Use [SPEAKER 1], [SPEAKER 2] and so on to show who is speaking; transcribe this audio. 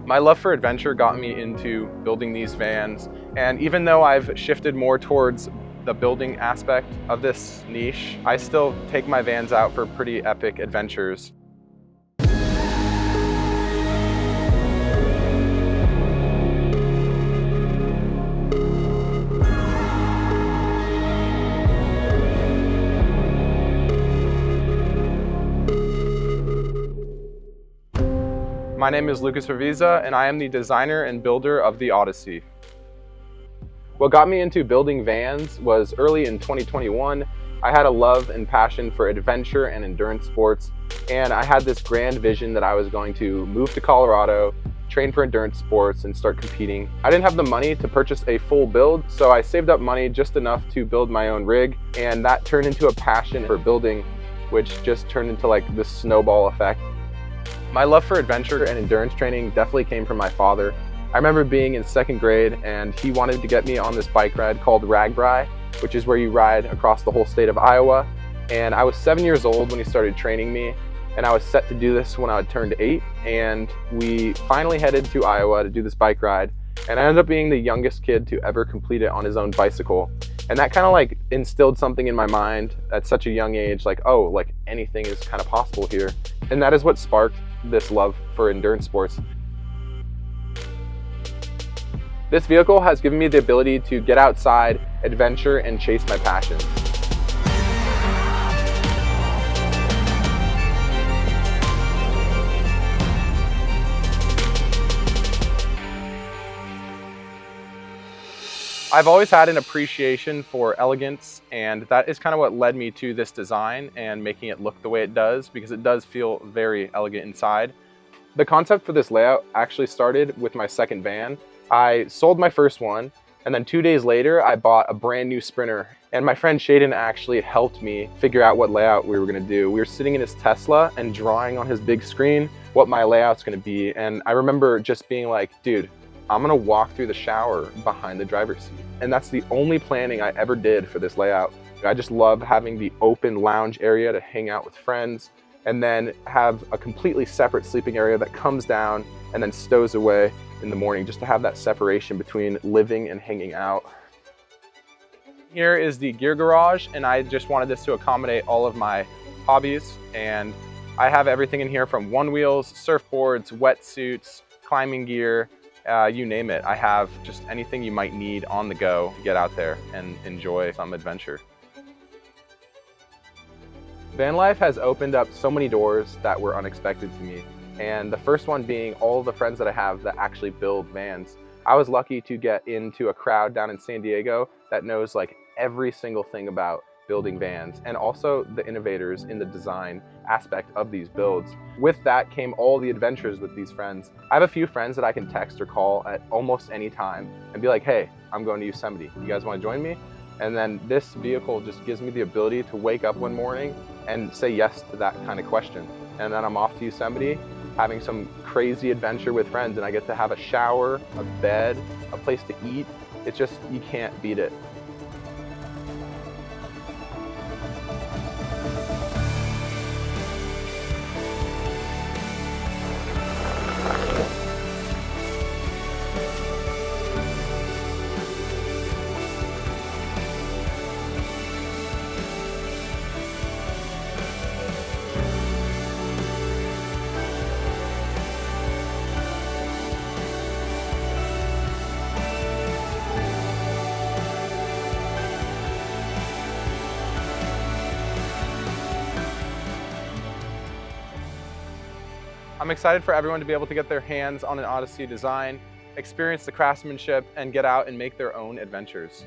[SPEAKER 1] My love for adventure got me into building these vans, and even though I've shifted more towards the building aspect of this niche, I still take my vans out for pretty epic adventures. My name is Lucas Ravizza, and I am the designer and builder of the Odyssey. What got me into building vans was early in 2021. I had a love and passion for adventure and endurance sports, and I had this grand vision that I was going to move to Colorado, train for endurance sports, and start competing. I didn't have the money to purchase a full build, so I saved up money just enough to build my own rig, and that turned into a passion for building, which just turned into like this snowball effect. My love for adventure and endurance training definitely came from my father. I remember being in second grade and he wanted to get me on this bike ride called RAGBRAI, which is where you ride across the whole state of Iowa. And I was 7 years old when he started training me, and I was set to do this when I had turned 8. And we finally headed to Iowa to do this bike ride. And I ended up being the youngest kid to ever complete it on his own bicycle. And that kind of like instilled something in my mind at such a young age, like, oh, like anything is kind of possible here. And that is what sparked this love for endurance sports. This vehicle has given me the ability to get outside, adventure, and chase my passions. I've always had an appreciation for elegance, and that is kind of what led me to this design and making it look the way it does, because it does feel very elegant inside. The concept for this layout actually started with my second van. I sold my first one, and then 2 days later I bought a brand new Sprinter, and my friend Shaden actually helped me figure out what layout we were going to do. We were sitting in his Tesla and drawing on his big screen what my layout's going to be, and I remember just being like, dude, I'm gonna walk through the shower behind the driver's seat. And that's the only planning I ever did for this layout. I just love having the open lounge area to hang out with friends, and then have a completely separate sleeping area that comes down and then stows away in the morning, just to have that separation between living and hanging out. Here is the gear garage, and I just wanted this to accommodate all of my hobbies. And I have everything in here from one wheels, surfboards, wetsuits, climbing gear, you name it. I have just anything you might need on the go to get out there and enjoy some adventure. Van life has opened up so many doors that were unexpected to me. And the first one being all the friends that I have that actually build vans. I was lucky to get into a crowd down in San Diego that knows like every single thing about building vans, and also the innovators in the design aspect of these builds. With that came all the adventures with these friends. I have a few friends that I can text or call at almost any time and be like, hey, I'm going to Yosemite. You guys want to join me? And then this vehicle just gives me the ability to wake up one morning and say yes to that kind of question. And then I'm off to Yosemite, having some crazy adventure with friends, and I get to have a shower, a bed, a place to eat. It's just, you can't beat it. I'm excited for everyone to be able to get their hands on an Odyssey design, experience the craftsmanship, and get out and make their own adventures.